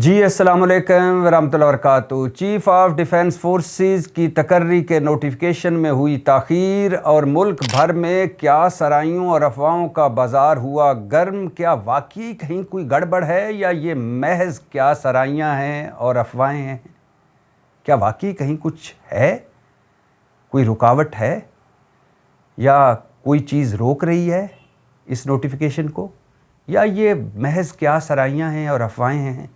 جی السلام علیکم ورحمۃ اللہ وبرکاتہ۔ چیف آف ڈیفنس فورسز کی تقرری کے نوٹیفیکیشن میں ہوئی تاخیر اور ملک بھر میں کیا سرائیوں اور افواہوں کا بازار ہوا گرم۔ کیا واقعی کہیں کوئی گڑبڑ ہے یا یہ محض کیا سرائیاں ہیں اور افواہیں ہیں؟ کیا واقعی کہیں کچھ ہے، کوئی رکاوٹ ہے یا کوئی چیز روک رہی ہے اس نوٹیفیکیشن کو، یا یہ محض کیا سرائیاں ہیں اور افواہیں ہیں؟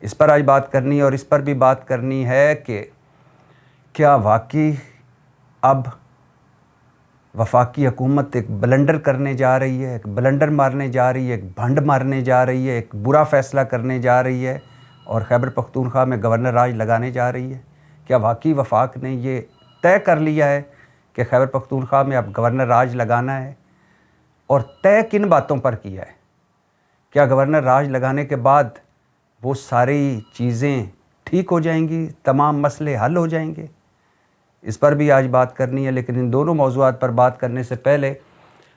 اس پر آج بات کرنی ہے، اور اس پر بھی بات کرنی ہے کہ کیا واقعی اب وفاقی حکومت ایک بلنڈر کرنے جا رہی ہے، ایک بلنڈر مارنے جا رہی ہے، ایک بھنڈ مارنے جا رہی ہے، ایک برا فیصلہ کرنے جا رہی ہے اور خیبر پختونخوا میں گورنر راج لگانے جا رہی ہے؟ کیا واقعی وفاق نے یہ طے کر لیا ہے کہ خیبر پختونخوا میں اب گورنر راج لگانا ہے؟ اور طے کن باتوں پر کیا ہے؟ کیا گورنر راج لگانے کے بعد وہ ساری چیزیں ٹھیک ہو جائیں گی، تمام مسئلے حل ہو جائیں گے؟ اس پر بھی آج بات کرنی ہے، لیکن ان دونوں موضوعات پر بات کرنے سے پہلے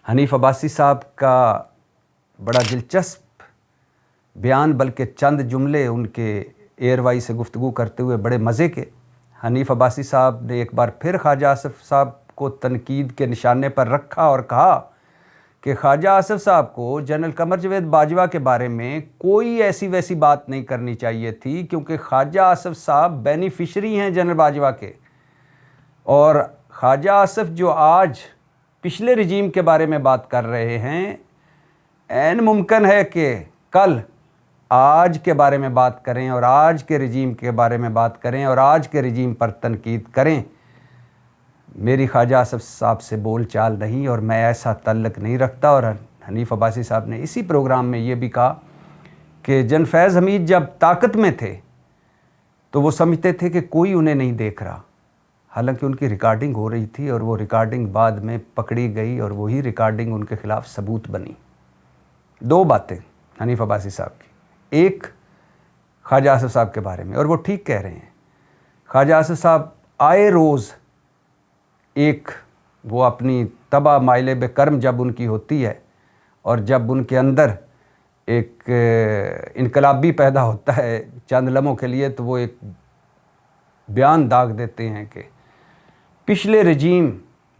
حنیف عباسی صاحب کا بڑا دلچسپ بیان، بلکہ چند جملے ان کے ایئر وائی سے گفتگو کرتے ہوئے بڑے مزے کے۔ حنیف عباسی صاحب نے ایک بار پھر خواجہ آصف صاحب کو تنقید کے نشانے پر رکھا اور کہا کہ خواجہ آصف صاحب کو جنرل قمر جاوید باجوہ کے بارے میں کوئی ایسی ویسی بات نہیں کرنی چاہیے تھی، کیونکہ خواجہ آصف صاحب بینیفیشری ہیں جنرل باجوہ کے، اور خواجہ آصف جو آج پچھلے رجیم کے بارے میں بات کر رہے ہیں، عین ممکن ہے کہ کل آج کے بارے میں بات کریں اور آج کے رجیم کے بارے میں بات کریں اور آج کے رجیم پر تنقید کریں۔ میری خواجہ آصف صاحب سے بول چال نہیں اور میں ایسا تعلق نہیں رکھتا۔ اور حنیف عباسی صاحب نے اسی پروگرام میں یہ بھی کہا کہ جن فیض حمید جب طاقت میں تھے تو وہ سمجھتے تھے کہ کوئی انہیں نہیں دیکھ رہا، حالانکہ ان کی ریکارڈنگ ہو رہی تھی اور وہ ریکارڈنگ بعد میں پکڑی گئی اور وہی ریکارڈنگ ان کے خلاف ثبوت بنی۔ دو باتیں حنیف عباسی صاحب کی، ایک خواجہ آصف صاحب کے بارے میں، اور وہ ٹھیک کہہ رہے ہیں۔ خواجہ آصف صاحب آئے روز ایک وہ اپنی تباہ مائل بے کرم جب ان کی ہوتی ہے اور جب ان کے اندر ایک انقلابی پیدا ہوتا ہے چند لمحوں کے لیے، تو وہ ایک بیان داغ دیتے ہیں کہ پچھلے رجیم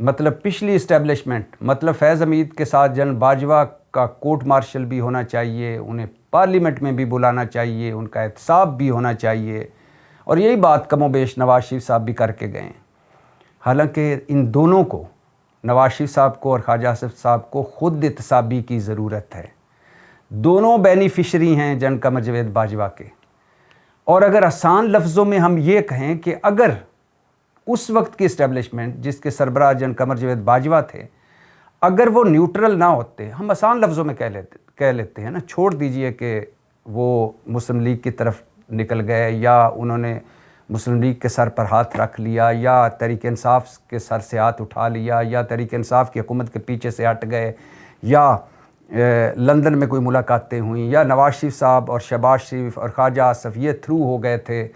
مطلب پچھلی اسٹیبلشمنٹ مطلب فیض حمید کے ساتھ جنرل باجوہ کا کورٹ مارشل بھی ہونا چاہیے، انہیں پارلیمنٹ میں بھی بلانا چاہیے، ان کا احتساب بھی ہونا چاہیے، اور یہی بات کم و بیش نواز شریف صاحب بھی کر کے گئے۔ حالانکہ ان دونوں کو، نواز شریف صاحب کو اور خواجہ آصف صاحب کو، خود احتسابی کی ضرورت ہے۔ دونوں بینیفیشری ہیں جنرل قمر جاوید باجوہ کے۔ اور اگر آسان لفظوں میں ہم یہ کہیں کہ اگر اس وقت کی اسٹیبلشمنٹ جس کے سربراہ جنرل قمر جاوید باجوہ تھے، اگر وہ نیوٹرل نہ ہوتے، ہم آسان لفظوں میں کہہ لیتے ہیں نا، چھوڑ دیجئے کہ وہ مسلم لیگ کی طرف نکل گئے، یا انہوں نے مسلم لیگ کے سر پر ہاتھ رکھ لیا، یا تحریک انصاف کے سر سے ہاتھ اٹھا لیا، یا تحریک انصاف کی حکومت کے پیچھے سے ہٹ گئے، یا لندن میں کوئی ملاقاتیں ہوئیں، یا نواز شریف صاحب اور شہباز شریف اور خواجہ آصف یہ تھرو ہو گئے تھے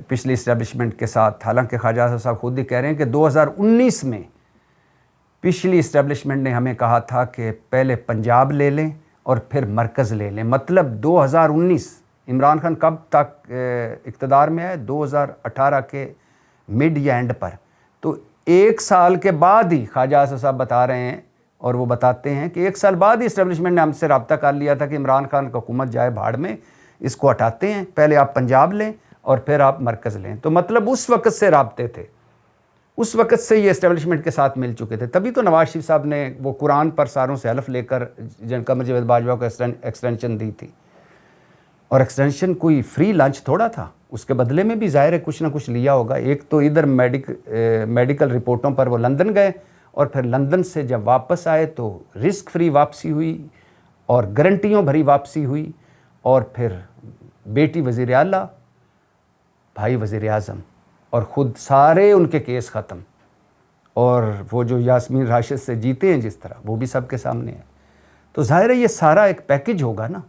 پچھلی اسٹیبلشمنٹ کے ساتھ۔ حالانکہ خواجہ آصف صاحب خود ہی کہہ رہے ہیں کہ 2019 میں پچھلی اسٹیبلشمنٹ نے ہمیں کہا تھا کہ پہلے پنجاب لے لیں اور پھر مرکز لے لیں، مطلب 2019 عمران خان کب تک اقتدار میں ہے؟ 2018 کے مڈ یا اینڈ پر۔ تو ایک سال کے بعد ہی خواجہ آصف صاحب بتا رہے ہیں، اور وہ بتاتے ہیں کہ ایک سال بعد ہی اسٹیبلشمنٹ نے ہم سے رابطہ کر لیا تھا کہ عمران خان کا حکومت جائے بھاڑ میں، اس کو ہٹاتے ہیں، پہلے آپ پنجاب لیں اور پھر آپ مرکز لیں۔ تو مطلب اس وقت سے رابطے تھے، اس وقت سے یہ اسٹیبلشمنٹ کے ساتھ مل چکے تھے۔ تبھی تو نواز شریف صاحب نے وہ قرآن پر ساروں سے حلف لے کر جنرل قمر جاوید باجوہ کو ایکسٹینشن دی تھی، اور ایکسٹینشن کوئی فری لنچ تھوڑا تھا، اس کے بدلے میں بھی ظاہر ہے کچھ نہ کچھ لیا ہوگا۔ ایک تو ادھر میڈیکل رپورٹوں پر وہ لندن گئے، اور پھر لندن سے جب واپس آئے تو رسک فری واپسی ہوئی اور گارنٹیوں بھری واپسی ہوئی، اور پھر بیٹی وزیر اعلیٰ، بھائی وزیر اعظم، اور خود سارے ان کے کیس ختم، اور وہ جو یاسمین راشد سے جیتے ہیں جس طرح، وہ بھی سب کے سامنے ہے۔ تو ظاہر ہے یہ سارا ایک پیکج ہوگا نا۔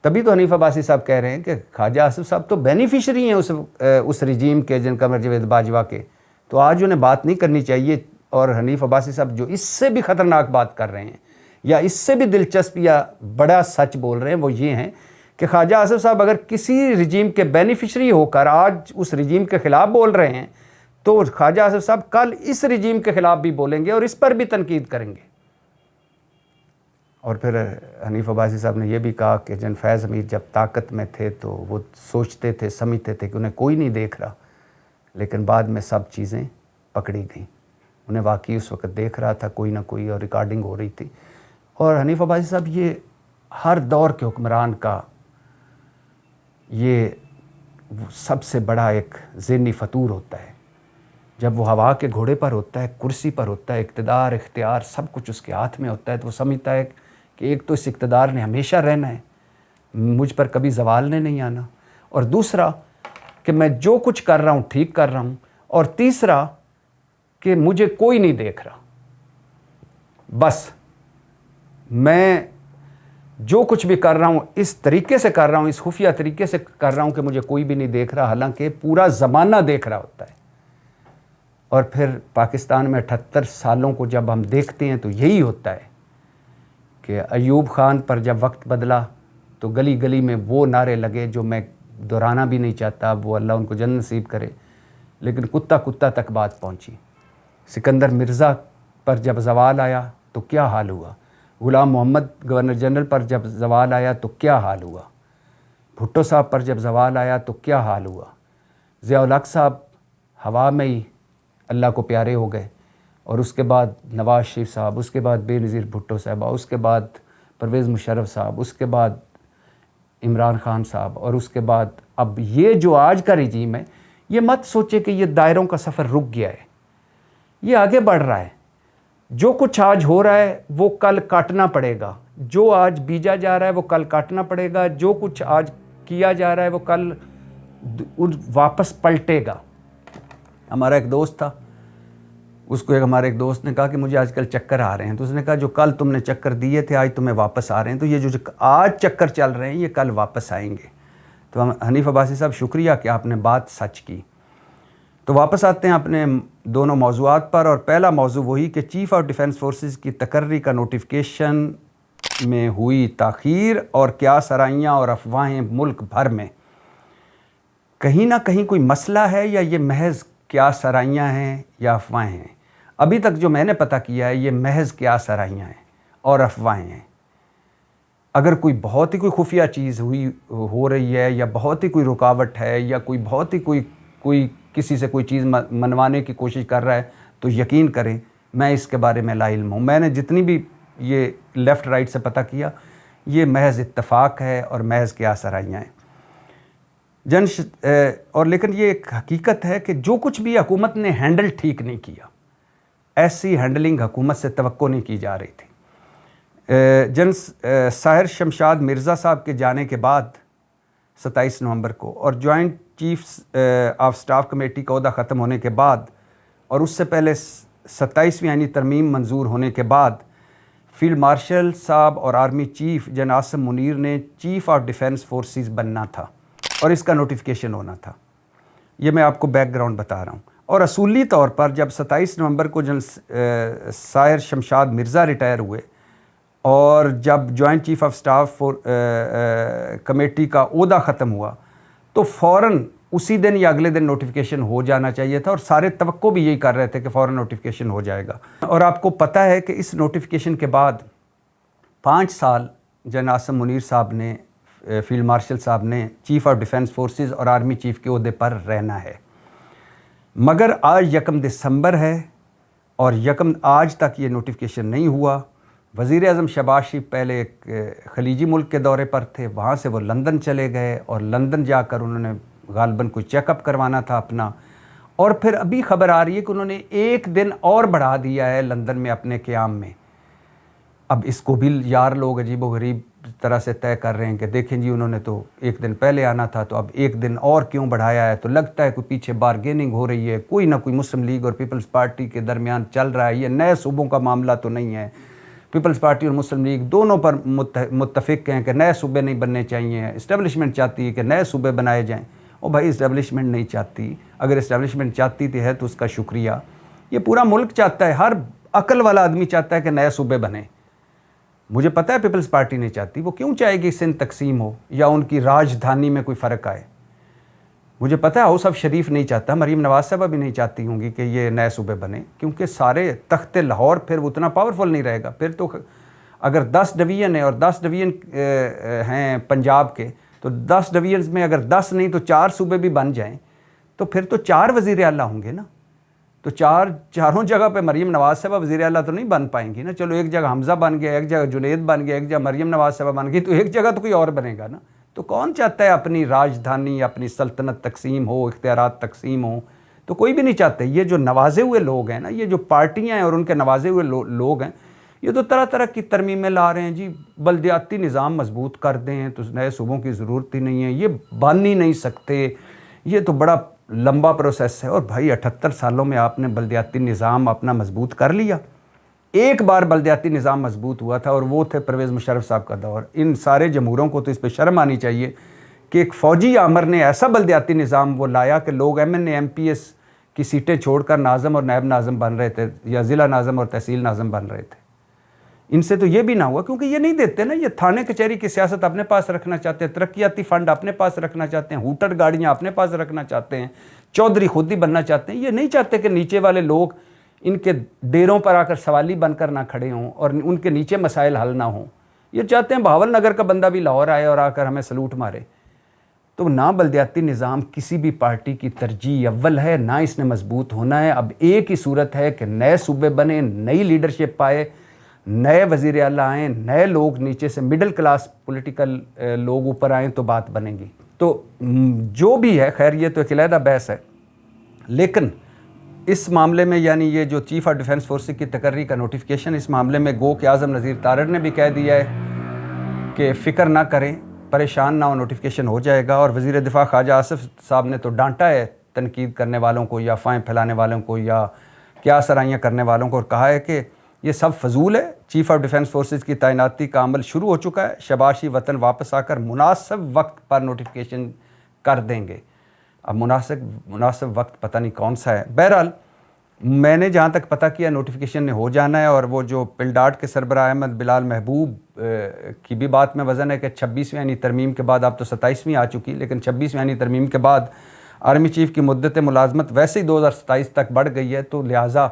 تبھی تو حنیف عباسی صاحب کہہ رہے ہیں کہ خواجہ آصف صاحب تو بینیفیشری ہیں اس رجیم کے جنرل قمر جاوید باجوہ کے، تو آج انہیں بات نہیں کرنی چاہیے۔ اور حنیف عباسی صاحب جو اس سے بھی خطرناک بات کر رہے ہیں، یا اس سے بھی دلچسپ یا بڑا سچ بول رہے ہیں، وہ یہ ہیں کہ خواجہ آصف صاحب اگر کسی رجیم کے بینیفیشری ہو کر آج اس رجیم کے خلاف بول رہے ہیں تو خواجہ آصف صاحب کل اس رجیم کے خلاف بھی بولیں گے اور اس پر بھی تنقید کریں گے۔ اور پھر حنیف عباسی صاحب نے یہ بھی کہا کہ جن فیض حمید جب طاقت میں تھے تو وہ سوچتے تھے، سمجھتے تھے کہ انہیں کوئی نہیں دیکھ رہا، لیکن بعد میں سب چیزیں پکڑی گئیں، انہیں واقعی اس وقت دیکھ رہا تھا کوئی نہ کوئی، اور ریکارڈنگ ہو رہی تھی۔ اور حنیف عباسی صاحب یہ ہر دور کے حکمران کا یہ سب سے بڑا ایک ذہنی فطور ہوتا ہے، جب وہ ہوا کے گھوڑے پر ہوتا ہے، کرسی پر ہوتا ہے، اقتدار اختیار سب کچھ اس کے ہاتھ میں ہوتا ہے، تو وہ سمجھتا ہے کہ ایک تو اس اقتدار نے ہمیشہ رہنا ہے، مجھ پر کبھی زوال نے نہیں آنا، اور دوسرا کہ میں جو کچھ کر رہا ہوں ٹھیک کر رہا ہوں، اور تیسرا کہ مجھے کوئی نہیں دیکھ رہا، بس میں جو کچھ بھی کر رہا ہوں اس طریقے سے کر رہا ہوں، اس خفیہ طریقے سے کر رہا ہوں کہ مجھے کوئی بھی نہیں دیکھ رہا، حالانکہ پورا زمانہ دیکھ رہا ہوتا ہے۔ اور پھر پاکستان میں 78 سالوں کو جب ہم دیکھتے ہیں تو یہی ہوتا ہے کہ ایوب خان پر جب وقت بدلا تو گلی گلی میں وہ نعرے لگے جو میں دہرانا بھی نہیں چاہتا، وہ اللہ ان کو جنت نصیب کرے، لیکن کتا کتا تک بات پہنچی۔ سکندر مرزا پر جب زوال آیا تو کیا حال ہوا، غلام محمد گورنر جنرل پر جب زوال آیا تو کیا حال ہوا، بھٹو صاحب پر جب زوال آیا تو کیا حال ہوا، ضیاء الحق صاحب ہوا میں ہی اللہ کو پیارے ہو گئے، اور اس کے بعد نواز شریف صاحب، اس کے بعد بے نظیر بھٹو صاحبہ، اس کے بعد پرویز مشرف صاحب، اس کے بعد عمران خان صاحب، اور اس کے بعد اب یہ جو آج کا رجیم ہے، یہ مت سوچے کہ یہ دائروں کا سفر رک گیا ہے، یہ آگے بڑھ رہا ہے۔ جو کچھ آج ہو رہا ہے وہ کل کاٹنا پڑے گا، جو آج بیجا جا رہا ہے وہ کل کاٹنا پڑے گا، جو کچھ آج کیا جا رہا ہے وہ کل واپس پلٹے گا۔ ہمارا ایک دوست تھا، اس کو ہمارے ایک دوست نے کہا کہ مجھے آج کل چکر آ رہے ہیں، تو اس نے کہا جو کل تم نے چکر دیے تھے آج تمہیں واپس آ رہے ہیں، تو یہ جو آج چکر چل رہے ہیں یہ کل واپس آئیں گے۔ تو حنیف عباسی صاحب شکریہ کہ آپ نے بات سچ کی۔ تو واپس آتے ہیں اپنے دونوں موضوعات پر، اور پہلا موضوع وہی کہ چیف آف ڈیفنس فورسز کی تقرری کا نوٹیفیکیشن میں ہوئی تاخیر اور کیا سرائیاں اور افواہیں ملک بھر میں۔ کہیں نہ کہیں کوئی مسئلہ ہے یا یہ محض کیا سرائیاں ہیں یا افواہیں ہیں؟ ابھی تک جو میں نے پتہ کیا ہے یہ محض کیا سرائیاں ہیں اور افواہیں ہیں۔ اگر کوئی بہت ہی کوئی خفیہ چیز ہو رہی ہے، یا بہت ہی کوئی رکاوٹ ہے، یا کوئی بہت ہی کوئی کسی سے کوئی چیز منوانے کی کوشش کر رہا ہے، تو یقین کریں میں اس کے بارے میں لا علم ہوں۔ میں نے جتنی بھی یہ لیفٹ رائٹ سے پتہ کیا یہ محض اتفاق ہے اور محض کیا سرائیاں ہیں۔ اور لیکن یہ ایک حقیقت ہے کہ جو کچھ بھی حکومت نے ہینڈل ٹھیک نہیں کیا، ایسی ہینڈلنگ حکومت سے توقع نہیں کی جا رہی تھی۔ ساحر شمشاد مرزا صاحب کے جانے کے بعد 27 نومبر کو، اور joint chief of staff committee کا عہدہ ختم ہونے کے بعد، اور اس سے پہلے 27ویں آئینی ترمیم منظور ہونے کے بعد، فیلڈ مارشل صاحب اور army chief general Asim Munir نے چیف آف ڈیفنس فورسز بننا تھا اور اس کا نوٹیفیکیشن ہونا تھا۔ یہ میں آپ کو بیک گراؤنڈ بتا رہا ہوں۔ اور اصولی طور پر جب 27 نومبر کو جنرل ساحر شمشاد مرزا ریٹائر ہوئے، اور جب joint chief of staff committee کا عہدہ ختم ہوا، تو فوراً اسی دن یا اگلے دن نوٹیفیکیشن ہو جانا چاہیے تھا، اور سارے توقع بھی یہی کر رہے تھے کہ فوراً نوٹیفیکیشن ہو جائے گا۔ اور آپ کو پتہ ہے کہ اس نوٹیفیکیشن کے بعد 5 سال جنرل عاصم منیر صاحب نے، فیلڈ مارشل صاحب نے چیف آف ڈیفنس فورسز اور آرمی چیف کے عہدے پر رہنا ہے۔ مگر آج 1 دسمبر ہے، اور آج تک یہ نوٹیفیکیشن نہیں ہوا۔ وزیر اعظم شہباز شریف پہلے ایک خلیجی ملک کے دورے پر تھے، وہاں سے وہ لندن چلے گئے، اور لندن جا کر انہوں نے غالباً کوئی چیک اپ کروانا تھا اپنا، اور پھر ابھی خبر آ رہی ہے کہ انہوں نے 1 دن اور بڑھا دیا ہے لندن میں اپنے قیام میں۔ اب اس کو بھی یار لوگ عجیب و غریب طرح سے طے کر رہے ہیں کہ دیکھیں جی انہوں نے تو 1 دن پہلے آنا تھا، تو اب 1 دن اور کیوں بڑھایا ہے؟ تو لگتا ہے کوئی پیچھے بارگیننگ ہو رہی ہے، کوئی نہ کوئی مسلم لیگ اور پیپلز پارٹی کے درمیان چل رہا ہے۔ یہ نئے صوبوں کا معاملہ تو نہیں ہے، پیپلز پارٹی اور مسلم لیگ دونوں پر متفق ہیں کہ نئے صوبے نہیں بننے چاہیے، اسٹیبلشمنٹ چاہتی ہے کہ نئے صوبے بنائے جائیں۔ او بھائی اسٹیبلشمنٹ نہیں چاہتی، اگر اسٹیبلشمنٹ چاہتی تھی ہے تو اس کا شکریہ۔ یہ پورا ملک چاہتا ہے، ہر عقل والا آدمی چاہتا ہے کہ نئے صوبے بنیں، مجھے پتہ ہے پیپلز پارٹی نہیں چاہتی، وہ کیوں چاہے گی سندھ تقسیم ہو یا ان کی راجدھانی میں کوئی فرق آئے؟ مجھے پتہ ہے ہاؤس آف شریف نہیں چاہتا، مریم نواز صاحبہ بھی نہیں چاہتی ہوں گی کہ یہ نئے صوبے بنے، کیونکہ سارے تخت لاہور پھر اتنا پاورفل نہیں رہے گا. پھر تو اگر 10 ڈویژن ہیں اور 10 ڈویژن ہیں پنجاب کے، تو 10 ڈویژنز میں اگر 10 نہیں تو 4 صوبے بھی بن جائیں تو پھر تو 4 وزیر اعلیٰ ہوں گے نا. تو چاروں جگہ پہ مریم نواز صاحبہ وزیر اعلیٰ تو نہیں بن پائیں گی نا. چلو ایک جگہ حمزہ بن گیا، ایک جگہ جنید بن گیا، ایک جگہ مریم نواز صاحبہ بن گئی، تو ایک جگہ تو کوئی اور بنے گا نا. تو کون چاہتا ہے اپنی راجدھانی، اپنی سلطنت تقسیم ہو، اختیارات تقسیم ہو؟ تو کوئی بھی نہیں چاہتے. یہ جو نوازے ہوئے لوگ ہیں نا، یہ جو پارٹیاں ہیں اور ان کے نوازے ہوئے لوگ ہیں، یہ تو طرح طرح کی ترمیمیں لا رہے ہیں. جی بلدیاتی نظام مضبوط کر دیں تو نئے صوبوں کی ضرورت ہی نہیں ہے، یہ بن ہی نہیں سکتے، یہ تو بڑا لمبا پروسیس ہے. اور بھائی 78 سالوں میں آپ نے بلدیاتی نظام اپنا مضبوط کر لیا. ایک بار بلدیاتی نظام مضبوط ہوا تھا اور وہ تھے پرویز مشرف صاحب کا دور. ان سارے جمہوروں کو تو اس پہ شرم آنی چاہیے کہ ایک فوجی آمر نے ایسا بلدیاتی نظام وہ لایا کہ لوگ M N A M P S کی سیٹیں چھوڑ کر ناظم اور نائب ناظم بن رہے تھے یا ضلع ناظم اور تحصیل ناظم بن رہے تھے. ان سے تو یہ بھی نہ ہوا، کیونکہ یہ نہیں دیتے نا. یہ تھانے کچہری کی سیاست اپنے پاس رکھنا چاہتے ہیں، ترقیاتی فنڈ اپنے پاس رکھنا چاہتے ہیں، ہوٹر گاڑیاں اپنے پاس رکھنا چاہتے ہیں، چودھری خود ہی بننا چاہتے ہیں. یہ نہیں چاہتے کہ نیچے والے لوگ ان کے ڈیروں پر آ کر سوالی بن کر نہ کھڑے ہوں اور ان کے نیچے مسائل حل نہ ہوں. یہ چاہتے ہیں بہاول نگر کا بندہ بھی لاہور آئے اور آ کر ہمیں سلوٹ مارے. تو نہ بلدیاتی نظام کسی بھی پارٹی کی ترجیح اول ہے، نہ اس نے مضبوط ہونا ہے. اب ایک ہی صورت ہے کہ نئے صوبے بنے، نئی لیڈرشپ آئے، نئے وزیر اعلیٰ آئیں، نئے لوگ نیچے سے مڈل کلاس پولیٹیکل لوگ اوپر آئیں تو بات بنے گی. تو جو بھی ہے، خیر یہ تو ایک علیحدہ بحث ہے. لیکن اس معاملے میں یعنی یہ جو چیف آف ڈیفنس فورسز کی تقرری کا نوٹیفیکیشن، اس معاملے میں گو کہ اعظم نذیر تارڑ نے بھی کہہ دیا ہے کہ فکر نہ کریں، پریشان نہ ہو، نوٹیفیکیشن ہو جائے گا. اور وزیر دفاع خواجہ آصف صاحب نے تو ڈانٹا ہے تنقید کرنے والوں کو یا افواہیں پھیلانے والوں کو یا کیا سرائیاں کرنے والوں کو، اور کہا ہے کہ یہ سب فضول ہے. چیف آف ڈیفنس فورسز کی تعیناتی کا عمل شروع ہو چکا ہے، شباشی وطن واپس آ کر مناسب وقت پر نوٹیفیکیشن کر دیں گے. اب مناسب وقت پتہ نہیں کون سا ہے. بہرحال میں نے جہاں تک پتہ کیا نوٹیفیکیشن نے ہو جانا ہے. اور وہ جو پلڈاٹ کے سربراہ احمد بلال محبوب کی بھی بات میں وزن ہے کہ 26ویں یعنی ترمیم کے بعد، اب تو 27ویں آ چکی، لیکن 26ویں یعنی ترمیم کے بعد آرمی چیف کی مدت ملازمت ویسے ہی 2027 تک بڑھ گئی ہے. تو لہٰذا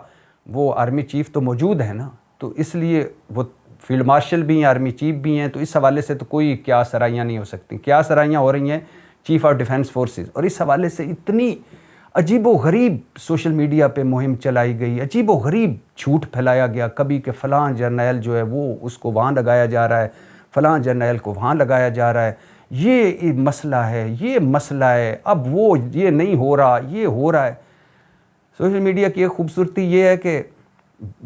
وہ آرمی چیف تو موجود ہے نا، تو اس لیے وہ فیلڈ مارشل بھی ہیں، آرمی چیف بھی ہیں. تو اس حوالے سے تو کوئی کیا سرائیاں نہیں ہو سکتی. کیا سرائیاں ہو رہی ہیں چیف آف ڈیفنس فورسز. اور اس حوالے سے اتنی عجیب و غریب سوشل میڈیا پہ مہم چلائی گئی، عجیب و غریب جھوٹ پھیلایا گیا. کبھی کہ فلاں جرنیل جو ہے وہ اس کو وہاں لگایا جا رہا ہے، فلاں جرنیل کو وہاں لگایا جا رہا ہے، یہ مسئلہ ہے، یہ مسئلہ ہے، اب وہ یہ نہیں ہو رہا، یہ ہو رہا ہے. سوشل میڈیا کی ایک خوبصورتی یہ ہے کہ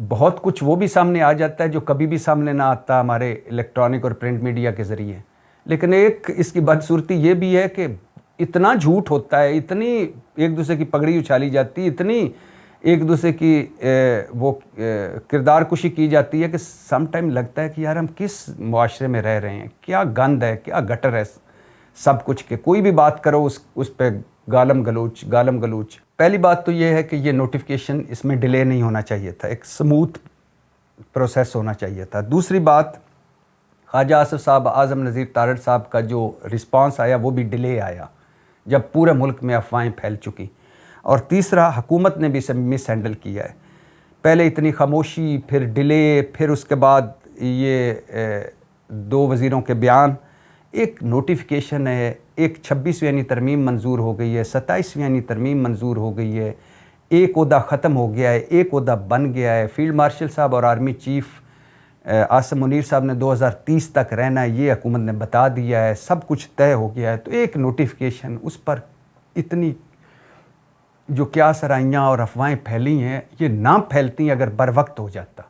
بہت کچھ وہ بھی سامنے آ جاتا ہے جو کبھی بھی سامنے نہ آتا ہمارے الیکٹرانک اور پرنٹ میڈیا کے ذریعے. لیکن ایک اس کی بدصورتی یہ بھی ہے کہ اتنا جھوٹ ہوتا ہے، اتنی ایک دوسرے کی پگڑی اچھالی جاتی ہے، اتنی ایک دوسرے کی وہ کردار کشی کی جاتی ہے کہ سم ٹائم لگتا ہے کہ یار ہم کس معاشرے میں رہ رہے ہیں، کیا گند ہے، کیا گٹر ہے سب کچھ. کے کوئی بھی بات کرو اس پہ گالم گلوچ. پہلی بات تو یہ ہے کہ یہ نوٹیفیکیشن اس میں ڈیلے نہیں ہونا چاہیے تھا، ایک سموتھ پروسیس ہونا چاہیے تھا. دوسری بات، خواجہ آصف صاحب، اعظم نذیر تارڑ صاحب کا جو رسپانس آیا وہ بھی ڈیلے آیا جب پورے ملک میں افواہیں پھیل چکی. اور تیسرا، حکومت نے بھی اسے مس ہینڈل کیا ہے. پہلے اتنی خاموشی، پھر ڈیلے، پھر اس کے بعد یہ 2 وزیروں کے بیان. ایک نوٹیفیکیشن ہے، ایک 26ویں یعنی ترمیم منظور ہو گئی ہے، 27ویں یعنی ترمیم منظور ہو گئی ہے، ایک عہدہ ختم ہو گیا ہے، ایک عہدہ بن گیا ہے. فیلڈ مارشل صاحب اور آرمی چیف عاصم منیر صاحب نے 2030 تک رہنا ہے، یہ حکومت نے بتا دیا ہے، سب کچھ طے ہو گیا ہے. تو ایک نوٹیفیکیشن، اس پر اتنی جو کیا سرائیاں اور افواہیں پھیلی ہیں، یہ نہ پھیلتی اگر بر وقت ہو جاتا.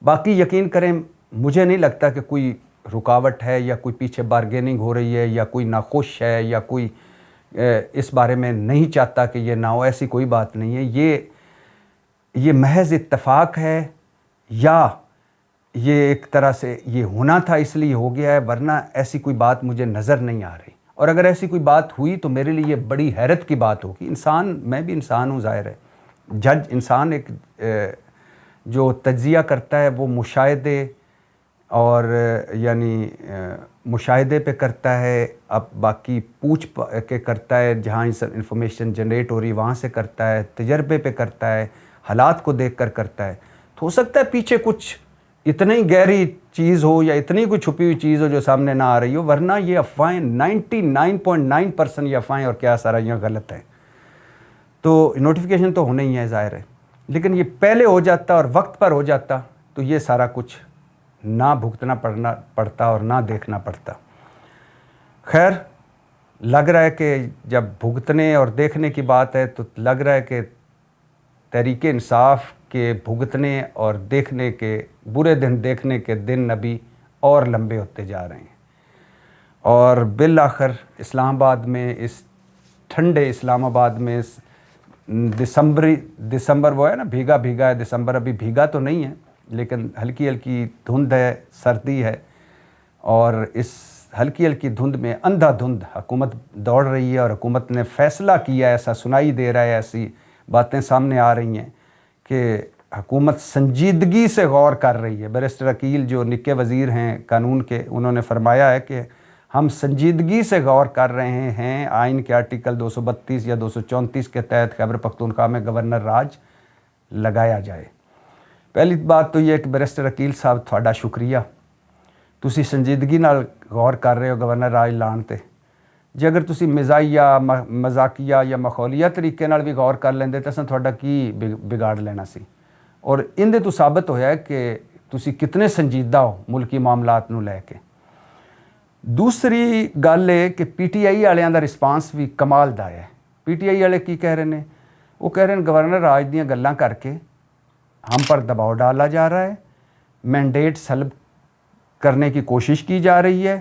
باقی یقین کریں مجھے نہیں لگتا کہ کوئی رکاوٹ ہے یا کوئی پیچھے بارگیننگ ہو رہی ہے یا کوئی ناخوش ہے یا کوئی اس بارے میں نہیں چاہتا کہ یہ نہ ہو. ایسی کوئی بات نہیں ہے. یہ محض اتفاق ہے یا یہ ایک طرح سے یہ ہونا تھا اس لیے ہو گیا ہے، ورنہ ایسی کوئی بات مجھے نظر نہیں آ رہی. اور اگر ایسی کوئی بات ہوئی تو میرے لیے یہ بڑی حیرت کی بات ہوگی. انسان، میں بھی انسان ہوں ظاہر ہے، جج انسان ایک جو تجزیہ کرتا ہے وہ مشاہدے اور یعنی مشاہدے پہ کرتا ہے، اب باقی پوچھ کے کرتا ہے، جہاں انفارمیشن جنریٹ ہو رہی وہاں سے کرتا ہے، تجربے پہ کرتا ہے، حالات کو دیکھ کر کرتا ہے. تو ہو سکتا ہے پیچھے کچھ اتنی گہری چیز ہو یا اتنی کوئی چھپی ہوئی چیز ہو جو سامنے نہ آ رہی ہو، ورنہ یہ افواہیں 99.9% یہ افواہیں اور کیا سرائیاں غلط ہیں. تو نوٹیفیکیشن تو ہونا ہی ہے ظاہر ہے، لیکن یہ پہلے ہو جاتا اور وقت پر ہو جاتا تو یہ سارا کچھ نہ بھگتنا پڑتا اور نہ دیکھنا پڑتا. خیر، لگ رہا ہے کہ جب بھگتنے اور دیکھنے کی بات ہے تو لگ رہا ہے کہ تحریک انصاف کے بھگتنے اور دیکھنے کے برے دن دیکھنے کے دن ابھی اور لمبے ہوتے جا رہے ہیں. اور بالآخر اسلام آباد میں، اس ٹھنڈے اسلام آباد میں دسمبر وہ ہے نا، بھیگا بھیگا ہے دسمبر. ابھی بھیگا تو نہیں ہے لیکن ہلکی ہلکی دھند ہے، سردی ہے، اور اس ہلکی ہلکی دھند میں اندھا دھند حکومت دوڑ رہی ہے. اور حکومت نے فیصلہ کیا ہے، ایسا سنائی دے رہا ہے، ایسی باتیں سامنے آ رہی ہیں کہ حکومت سنجیدگی سے غور کر رہی ہے. بیرسٹر عقیل جو نکے وزیر ہیں قانون کے، انہوں نے فرمایا ہے کہ ہم سنجیدگی سے غور کر رہے ہیں آئین کے آرٹیکل 232 یا 234 کے تحت خیبر پختونخوا میں گورنر راج لگایا جائے. پہلی بات تو یہ کہ بیرسٹر عقیل صاحب تھوڑا شکریہ، تسی سنجیدگی نال غور کر رہے ہو گورنر راج لان تے. جے اگر تسی مزاحیہ، مذاقیہ یا مخولیہ طریقے نال بھی غور کر لیندے تو اساں تھوڑا کی بگاڑ لینا سی. اور اندے تو ثابت ہویا ہے کہ تسی کتنے سنجیدہ ہو ملکی معاملات نو لے کے. دوسری گل ہے کہ پی ٹی آئی والوں کا رسپانس بھی کمال دا ہے. پی ٹی آئی والے کی کہہ رہے ہیں؟ وہ کہہ رہے ہیں گورنر راج دیاں گلاں کر کے ہم پر دباؤ ڈالا جا رہا ہے، مینڈیٹ سلب کرنے کی کوشش کی جا رہی ہے،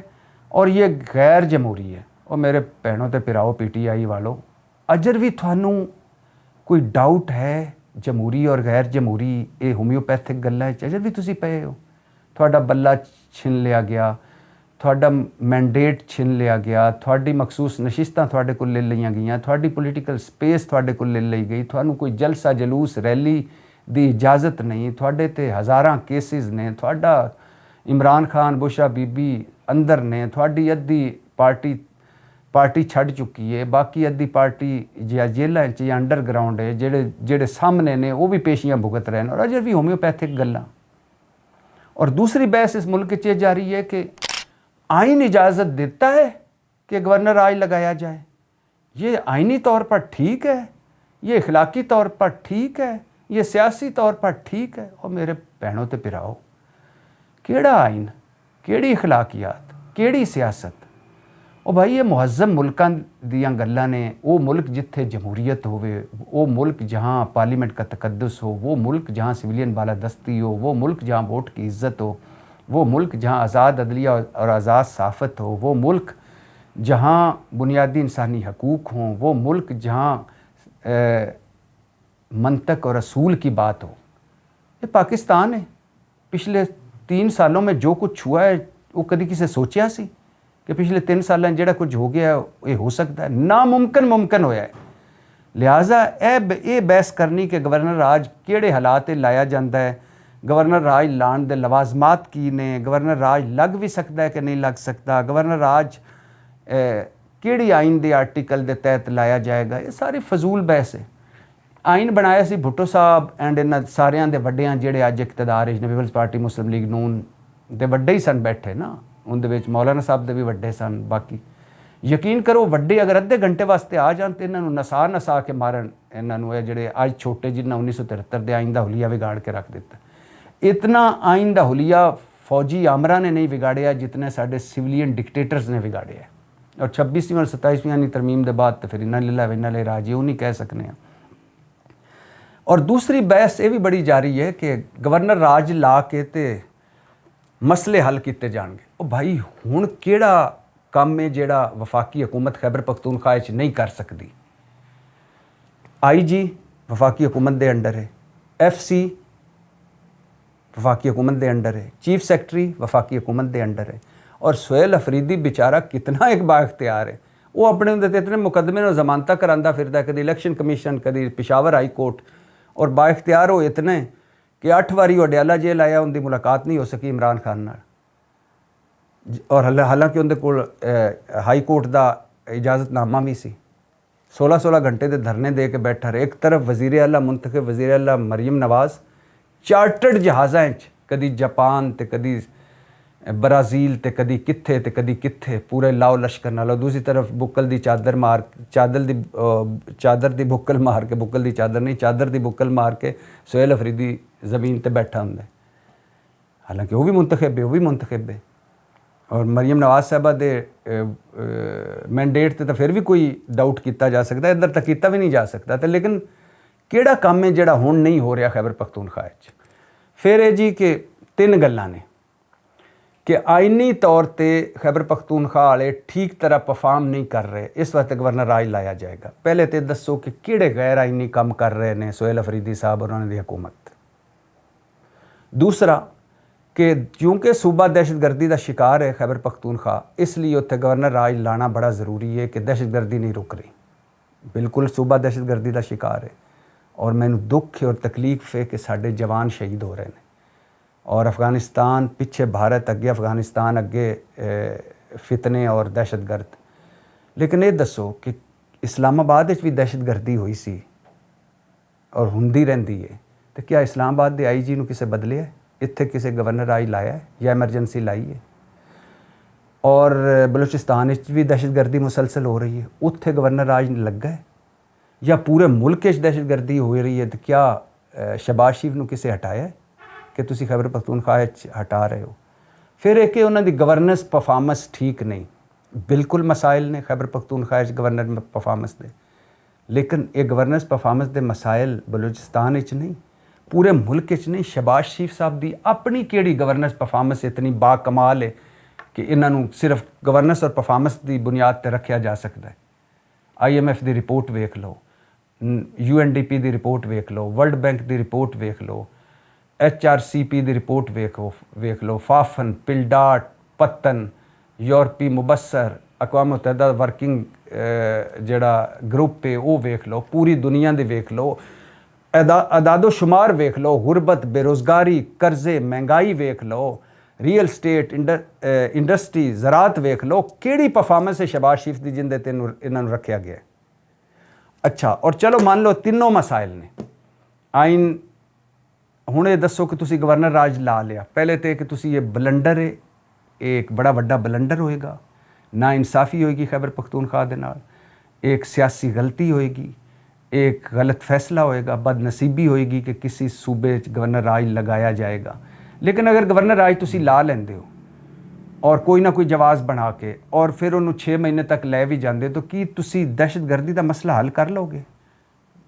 اور یہ غیر جمہوری ہے. اور میرے بہنوں تے پراؤ پی ٹی آئی والوں، اجر بھی تھانوں کوئی ڈاؤٹ ہے جمہوری اور غیر جمہوری یہ ہومیوپیتھک گلاں اجر بھی تسی پئے ہو؟ تھوڑا بلہ چھن لیا گیا، تھوڑا مینڈیٹ چھن لیا گیا، تھوڑی مخصوص نشستاں تھوڑے کو لے لਈاں گئیاں، تھوڑی پولیٹیکل سپیس تھوڑے کو لے لی گئی، تھانوں کوئی جلسہ جلوس ریلی دی اجازت نہیں، تھوڑے تے ہزاراں کیسز نے، تھوڑا عمران خان بشرا بی بی اندر نے، تھوڑی ادھی پارٹی چھڑ چکی ہے، باقی ادھی پارٹی یا جیلیں یا انڈر گراؤنڈ ہے، جڑے سامنے نے وہ بھی پیشیاں بھگت رہے ہیں، اور اجر بھی ہومیوپیتھک گلاں. اور دوسری بحث اس ملک چ جاری ہے کہ آئین اجازت دیتا ہے کہ گورنر راج لگایا جائے. یہ آئینی طور پر ٹھیک ہے، یہ اخلاقی طور پر ٹھیک ہے، یہ سیاسی طور پر ٹھیک ہے. اور میرے بہنوں تے پراؤ، کیڑا آئین، کیڑی اخلاقیات، کیڑی سیاست؟ اور بھائی یہ مہذب ملکاں دیاں گلاں نے. وہ ملک جتھے جمہوریت ہوئے، وہ ملک جہاں پارلیمنٹ کا تقدس ہو، وہ ملک جہاں سویلین بالادستی ہو، وہ ملک جہاں ووٹ کی عزت ہو، وہ ملک جہاں آزاد عدلیہ اور آزاد صحافت ہو، وہ ملک جہاں بنیادی انسانی حقوق ہوں، وہ ملک جہاں منطق اور اصول کی بات ہو. یہ پاکستان ہے. پچھلے 3 سالوں میں جو کچھ ہوا ہے وہ کدی کسی سوچیا سی کہ پچھلے 3 سالوں میں جڑا کچھ ہو گیا ہے یہ ہو سکتا ہے؟ ناممکن ممکن ہویا ہے. لہٰذا اے بحث کرنی کہ گورنر راج کیڑے حالات لایا جاندہ ہے، گورنر راج لان دے لوازمات کی نے، گورنر راج لگ بھی سکتا ہے کہ نہیں لگ سکتا، گورنر راج کیڑی آئین دے آرٹیکل دے تحت لایا جائے گا، یہ ساری فضول بحث ہے. آئین بنایا سی بھٹو صاحب اینڈ انہاں ساریاں دے وڈیاں جڑے اج اقتدار نے، پیپلز پارٹی، مسلم لیگ نون دے وڈے ہی سن بیٹھے نا، ان دے وچ مولانا صاحب دے بھی وڈے سن. باقی یقین کرو وڈے اگر ادھے گھنٹے واسطے آ جان تو انہوں نسا کے مارن انہوں جڑے اج چھوٹے جنہاں 1973 دے آئین دا حلیہ بگاڑ کے رکھ دیتا. اتنا آئین دا حلیہ فوجی آمرہ نے نہیں بگاڑیا جتنے ساڈے سویلین ڈکٹیٹرز نے بگاڑیا ہے. اور 26ویں اور 27ویں ترمیم دے بعد تو پھر انہاں للہ و انہاں الیہ راجعون نہیں کہہ سکنے ہیں. اور دوسری بحث یہ بھی بڑی جاری ہے کہ گورنر راج لا کے تے مسئلے حل کیتے جان گے. او بھائی ہن کیڑا کام ہے جیڑا وفاقی حکومت خیبر پختونخوا وچ نہیں کر سکتی؟ آئی جی وفاقی حکومت دے انڈر ہے، ایف سی وفاقی حکومت دے انڈر ہے، چیف سیکرٹری وفاقی حکومت دے انڈر ہے. اور سہیل افریدی بیچارہ کتنا ایک با اختیار ہے، وہ اپنے اندر اتنے مقدمے نو ضمانتہ کراندا پھردا ہے، کدی الیکشن کمیشن، کدی پشاور ہائی کورٹ. اور با اختیار ہو اتنے کہ 8 واری وڈیالہ جیل آیا، ان دی ملاقات نہیں ہو سکی عمران خان نال. ਔਰ ਹਾਲਾਂਕਿ ਉਹਦੇ ਕੋਲ ਹਾਈ ਕੋਰਟ ਦਾ ਇਜਾਜ਼ਤਨਾਮਾ ਵੀ ਸੀ। 16 ਘੰਟੇ ਦੇ ਧਰਨੇ ਦੇ ਕੇ ਬੈਠਾ ਰਹੇ। ਇੱਕ ਤਰਫ ਵਜ਼ੀਰ ਆਲਾ ਮੁੰਤਖਬ ਵਜ਼ੀਰ ਆਲਾ ਮਰੀਮ ਨਵਾਜ਼ ਚਾਰਟਰਡ ਜਹਾਜ਼ਾਂ 'ਚ ਕਦੀ ਜਾਪਾਨ ਤੇ ਕਦੀ ਬ੍ਰਾਜ਼ੀਲ ਤੇ ਕਦੀ ਕਿੱਥੇ ਤੇ ਕਦੀ ਕਿੱਥੇ ਪੂਰੇ ਲਾਓ ਲਸ਼ਕਰ ਨਾਲ। ਦੂਸਰੀ ਤਰਫ ਬੁੱਕਲ ਦੀ ਚਾਦਰ ਦੀ ਬੁੱਕਲ ਮਾਰ ਕੇ, ਬੁੱਕਲ ਦੀ ਚਾਦਰ ਨਹੀਂ, ਚਾਦਰ ਦੀ ਬੁੱਕਲ ਮਾਰ ਕੇ ਸੁਹੇਲ ਅਫਰੀਦੀ ਜ਼ਮੀਨ ਤੇ ਬੈਠਾ ਹੁੰਦਾ। ਹਾਲਾਂਕਿ ਉਹ ਵੀ ਮੁੰਤਖਬ ਹੈ ਔਰ ਮਰੀਮ ਨਵਾਜ਼ ਸਾਹਿਬਾ ਦੇ ਮੈਂਡੇਟ ਤੇ ਤਾਂ ਫਿਰ ਵੀ ਕੋਈ ਡਾਊਟ ਕੀਤਾ ਜਾ ਸਕਦਾ, ਇੱਧਰ ਤਾਂ ਕੀਤਾ ਵੀ ਨਹੀਂ ਜਾ ਸਕਦਾ। ਤੇ ਲੇਕਿਨ ਕਿਹੜਾ ਕੰਮ ਹੈ ਜਿਹੜਾ ਹੁਣ ਨਹੀਂ ਹੋ ਰਿਹਾ ਖੈਬਰ ਪਖਤੂਨਖਵਾ 'ਚ? ਫਿਰ ਇਹ ਜੀ ਕਿ 3 ਗੱਲਾਂ ਨੇ ਕਿ ਆਇਨੀ ਤੌਰ ਤੇ ਖੈਬਰ ਪਖਤੂਨਖਵਾ ਵਾਲੇ ਠੀਕ ਤਰ੍ਹਾਂ ਪਰਫਾਰਮ ਨਹੀਂ ਕਰ ਰਹੇ। ਇਸ ਵਾਸਤੇ ਗਵਰਨਰ ਰਾਜ ਲਾਇਆ ਜਾਏਗਾ। ਪਹਿਲੇ ਤੇ ਦੱਸੋ ਕਿ ਕਿਹੜੇ ਗੈਰ ਆਇਨੀ ਕੰਮ ਕਰ ਰਹੇ ਨੇ ਸੁਹੇਲ ਅਫਰੀਦੀ ਸਾਹਿਬ ਔਰ ਉਹਨਾਂ ਦੀ ਹਕੂਮਤ। ਦੂਸਰਾ ਕਿ ਕਿਉਂਕਿ ਸੂਬਾ ਦਹਿਸ਼ਤਗਰਦੀ ਦਾ ਸ਼ਿਕਾਰ ਹੈ ਖੈਬਰ ਪਖਤੂਨਖਵਾ, ਇਸ ਲਈ ਉੱਥੇ ਗਵਰਨਰ ਰਾਜ ਲਾਣਾ ਬੜਾ ਜ਼ਰੂਰੀ ਹੈ ਕਿ ਦਹਿਸ਼ਤਗਰਦੀ ਨਹੀਂ ਰੁਕ ਰਹੀ। ਬਿਲਕੁਲ ਸੂਬਾ ਦਹਿਸ਼ਤਗਰਦੀ ਦਾ ਸ਼ਿਕਾਰ ਹੈ ਔਰ ਮੈਨੂੰ ਦੁੱਖ ਹੈ ਔਰ ਤਕਲੀਫ ਹੈ ਕਿ ਸਾਡੇ ਜਵਾਨ ਸ਼ਹੀਦ ਹੋ ਰਹੇ ਨੇ ਔਰ ਅਫਗਾਨਿਸਤਾਨ ਪਿੱਛੇ, ਭਾਰਤ ਅੱਗੇ, ਅਫਗਾਨਿਸਤਾਨ ਅੱਗੇ ਫਿਤਨੇ ਔਰ ਦਹਿਸ਼ਤਗਰਦ। ਲੇਕਿਨ ਇਹ ਦੱਸੋ ਕਿ ਇਸਲਾਮਾਬਾਦ ਵਿੱਚ ਵੀ ਦਹਿਸ਼ਤਗਰਦੀ ਹੋਈ ਸੀ ਔਰ ਹੁੰਦੀ ਰਹਿੰਦੀ ਹੈ, ਤੇ ਕਿਆ ਇਸਲਾਮਾਬਾਦ ਦੇ IG ਨੂੰ ਕਿਸੇ ਬਦਲਿਆ? ਇੱਥੇ ਕਿਸੇ ਗਵਰਨਰ ਰਾਜ ਲਾਇਆ ਹੈ ਜਾਂ ਐਮਰਜੈਂਸੀ ਲਾਈ ਹੈ? ਔਰ ਬਲੋਚਿਸਤਾਨ ਵਿੱਚ ਵੀ ਦਹਿਸ਼ਤਗਰਦੀ ਮੁਸਲਸਲ ਹੋ ਰਹੀ ਹੈ, ਉੱਥੇ ਗਵਰਨਰ ਰਾਜ ਲੱਗਾ ਹੈ? ਜਾਂ ਪੂਰੇ ਮੁਲਕ ਵਿੱਚ ਦਹਿਸ਼ਤਗਰਦੀ ਹੋ ਰਹੀ ਹੈ, ਤੇ ਕਿਆ ਸ਼ਹਬਾਜ਼ ਸ਼ਰੀਫ ਨੂੰ ਕਿਸੇ ਹਟਾਇਆ ਹੈ ਕਿ ਤੁਸੀਂ ਖੈਬਰ ਪਖਤੂਨਖਵਾ ਵਿੱਚ ਹਟਾ ਰਹੇ ਹੋ? ਫਿਰ ਇਹ ਕਿ ਉਹਨਾਂ ਦੀ ਗਵਰਨੈਂਸ ਪਰਫਾਰਮੈਂਸ ਠੀਕ ਨਹੀਂ। ਬਿਲਕੁਲ ਮਸਾਇਲ ਨੇ ਖੈਬਰ ਪਖਤੂਨਖਵਾ ਵਿੱਚ ਗਵਰਨਰ ਪਰਫਾਰਮੈਂਸ ਦੇ, ਲੇਕਿਨ ਇਹ ਗਵਰਨੈਂਸ ਪਰਫਾਰਮੈਂਸ ਦੇ ਮਸਾਇਲ ਬਲੋਚਿਸਤਾਨ ਵਿੱਚ ਨਹੀਂ, ਪੂਰੇ ਮੁਲਕ ਵਿੱਚ ਨਹੀਂ। ਸ਼ਹਬਾਜ਼ ਸ਼ਰੀਫ ਸਾਹਿਬ ਦੀ ਆਪਣੀ ਕਿਹੜੀ ਗਵਰਨੈਂਸ ਪਰਫਾਰਮੈਂਸ ਇਤਨੀ ਬਾਕਮਾਲ ਹੈ ਕਿ ਇਹਨਾਂ ਨੂੰ ਸਿਰਫ ਗਵਰਨੈਂਸ ਔਰ ਪਰਫਾਰਮੈਂਸ ਦੀ ਬੁਨਿਆਦ ਤੇ ਰੱਖਿਆ ਜਾ ਸਕਦਾ ਹੈ। IMF ਦੀ ਰਿਪੋਰਟ ਵੇਖ ਲਓ, UNDP ਦੀ ਰਿਪੋਰਟ ਵੇਖ ਲਓ, ਵਰਲਡ ਬੈਂਕ ਦੀ ਰਿਪੋਰਟ ਵੇਖ ਲਓ, HRCP ਦੀ ਰਿਪੋਰਟ ਵੇਖ ਲਓ, ਫਾਫਨ, ਪਿਲਡਾਟ, ਪਤਨ, ਯੂਰਪੀ ਮੁਬਸਰ, ਅਕਵਾਮ ਮੁਤਹਿਦਾ ਵਰਕਿੰਗ ਜਿਹੜਾ ਗਰੁੱਪ ਹੈ ਉਹ ਵੇਖ ਲਓ, ਪੂਰੀ ਦੁਨੀਆ ਦੇ ਵੇਖ ਲਓ, ਅਦਾਦੋ ਸ਼ੁਮਾਰ ਵੇਖ ਲਓ, ਗੁਰਬਤ, ਬੇਰੁਜ਼ਗਾਰੀ, ਕਰਜ਼ੇ, ਮਹਿੰਗਾਈ ਵੇਖ ਲਓ, ਰੀਅਲ ਸਟੇਟ ਇੰਡਸਟਰੀ, ਜ਼ਰਾਤ ਵੇਖ ਲਓ। ਕਿਹੜੀ ਪਰਫਾਰਮੈਂਸ ਹੈ ਸ਼ਹਬਾਜ਼ ਸ਼ਰੀਫ ਦੀ ਜਿੰਦੇ ਤੇ ਇਹਨਾਂ ਨੂੰ ਰੱਖਿਆ ਗਿਆ? ਅੱਛਾ, ਔਰ ਚਲੋ ਮੰਨ ਲਓ ਤਿੰਨੋਂ ਮਸਾਇਲ ਨੇ। ਆਇਨ, ਹੁਣ ਇਹ ਦੱਸੋ ਕਿ ਤੁਸੀਂ ਗਵਰਨਰ ਰਾਜ ਲਾ ਲਿਆ, ਪਹਿਲੇ ਤੇ ਕਿ ਤੁਸੀਂ ਇਹ ਬਲੰਡਰ ਹੈ, ਇਹ ਇੱਕ ਬੜਾ ਵੱਡਾ ਬਲੰਡਰ ਹੋਏਗਾ, ਨਾ ਇਨਸਾਫੀ ਹੋਏਗੀ ਖੈਬਰ ਪਖਤੂਨਖਵਾ ਦੇ ਨਾਲ, ਇੱਕ ਸਿਆਸੀ ਗਲਤੀ ਹੋਏਗੀ, ਇੱਕ ਗਲਤ ਫੈਸਲਾ ਹੋਏਗਾ, ਬਦਨਸੀਬੀ ਹੋਏਗੀ ਕਿ ਕਿਸੇ ਸੂਬੇ 'ਚ ਗਵਰਨਰ ਰਾਜ ਲਗਾਇਆ ਜਾਏਗਾ। ਲੇਕਿਨ ਅਗਰ ਗਵਰਨਰ ਰਾਜ ਤੁਸੀਂ ਲਾ ਲੈਂਦੇ ਹੋ ਔਰ ਕੋਈ ਨਾ ਕੋਈ ਜਵਾਜ਼ ਬਣਾ ਕੇ ਔਰ ਫਿਰ ਉਹਨੂੰ 6 ਮਹੀਨੇ ਤੱਕ ਲੈ ਵੀ ਜਾਂਦੇ, ਤਾਂ ਕੀ ਤੁਸੀਂ ਦਹਿਸ਼ਤਗਰਦੀ ਦਾ ਮਸਲਾ ਹੱਲ ਕਰ ਲਓਗੇ?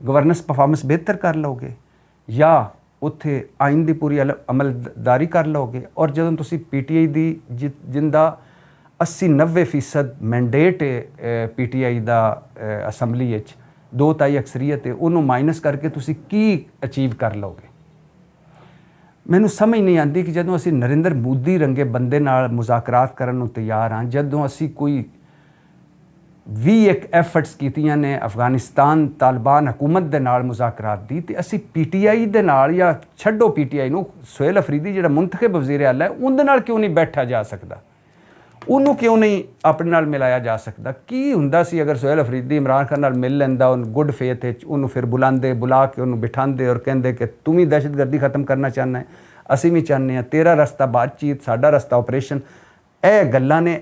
ਗਵਰਨੈਂਸ ਪਰਫਾਰਮੈਂਸ ਬਿਹਤਰ ਕਰ ਲਓਗੇ? ਜਾਂ ਉੱਥੇ ਆਇਨ ਦੀ ਪੂਰੀ ਅਮਲਦਾਰੀ ਕਰ ਲਓਗੇ? ਔਰ ਜਦੋਂ ਤੁਸੀਂ PTI ਦੀ ਜਿੰਦਾ 80-90% ਮੈਂਡੇਟ ਹੈ PTI ਦਾ ਅਸੈਂਬਲੀ ਵਿੱਚ 2/3 ਅਕਸਰੀਅਤ ਹੈ, ਉਹਨੂੰ ਮਾਈਨਸ ਕਰਕੇ ਤੁਸੀਂ ਕੀ ਅਚੀਵ ਕਰ ਲਓਗੇ? ਮੈਨੂੰ ਸਮਝ ਨਹੀਂ ਆਉਂਦੀ ਕਿ ਜਦੋਂ ਅਸੀਂ ਨਰਿੰਦਰ ਮੋਦੀ ਰੰਗੇ ਬੰਦੇ ਨਾਲ ਮੁਜ਼ਾਕਰਾਤ ਕਰਨ ਨੂੰ ਤਿਆਰ ਹਾਂ, ਜਦੋਂ ਅਸੀਂ ਕੋਈ 21 ਐਫਰਟਸ ਕੀਤੀਆਂ ਨੇ ਅਫਗਾਨਿਸਤਾਨ ਤਾਲਿਬਾਨ ਹਕੂਮਤ ਦੇ ਨਾਲ ਮੁਜ਼ਾਕਰਾਤ ਦੀ, ਤੇ ਅਸੀਂ PTI ਦੇ ਨਾਲ, ਜਾਂ ਛੱਡੋ PTI ਨੂੰ, ਸੁਹੇਲ ਅਫਰੀਦੀ ਜਿਹੜਾ ਮੁੰਤਖਬ ਵਜ਼ੀਰ ਆਲਾ ਹੈ ਉਹਦੇ ਨਾਲ ਕਿਉਂ ਨਹੀਂ ਬੈਠਾ ਜਾ ਸਕਦਾ? ਉਹਨੂੰ ਕਿਉਂ ਨਹੀਂ ਆਪਣੇ ਨਾਲ ਮਿਲਾਇਆ ਜਾ ਸਕਦਾ? ਕੀ ਹੁੰਦਾ ਸੀ ਅਗਰ ਸੁਹੇਲ ਅਫਰੀਦੀ ਇਮਰਾਨ ਖਾਨ ਨਾਲ ਮਿਲ ਲੈਂਦਾ, ਉਹਨੂੰ ਗੁੱਡ ਫੇਥ ਵਿੱਚ ਉਹਨੂੰ ਫਿਰ ਬੁਲਾ ਕੇ ਉਹਨੂੰ ਬਿਠਾਉਂਦੇ ਔਰ ਕਹਿੰਦੇ ਕਿ ਤੂੰ ਵੀ ਦਹਿਸ਼ਤਗਰਦੀ ਖਤਮ ਕਰਨਾ ਚਾਹੁੰਦਾ ਹੈ, ਅਸੀਂ ਵੀ ਚਾਹੁੰਦੇ ਹਾਂ, ਤੇਰਾ ਰਸਤਾ ਬਾਤਚੀਤ, ਸਾਡਾ ਰਸਤਾ ਆਪਰੇਸ਼ਨ। ਇਹ ਗੱਲਾਂ ਨੇ,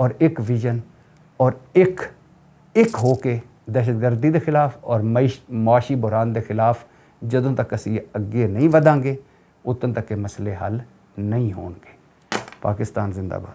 ਔਰ ਇੱਕ ਵਿਜ਼ਨ ਔਰ ਇੱਕ ਹੋ ਕੇ ਦਹਿਸ਼ਤਗਰਦੀ ਦੇ ਖਿਲਾਫ ਔਰ ਮੁਆਸ਼ੀ ਬੁਹਰਾਨ ਦੇ ਖਿਲਾਫ ਜਦੋਂ ਤੱਕ ਅਸੀਂ ਅੱਗੇ ਨਹੀਂ ਵਧਾਂਗੇ ਉਦੋਂ ਤੱਕ ਇਹ ਮਸਲੇ ਹੱਲ ਨਹੀਂ ਹੋਣਗੇ। ਪਾਕਿਸਤਾਨ ਜ਼ਿੰਦਾਬਾਦ।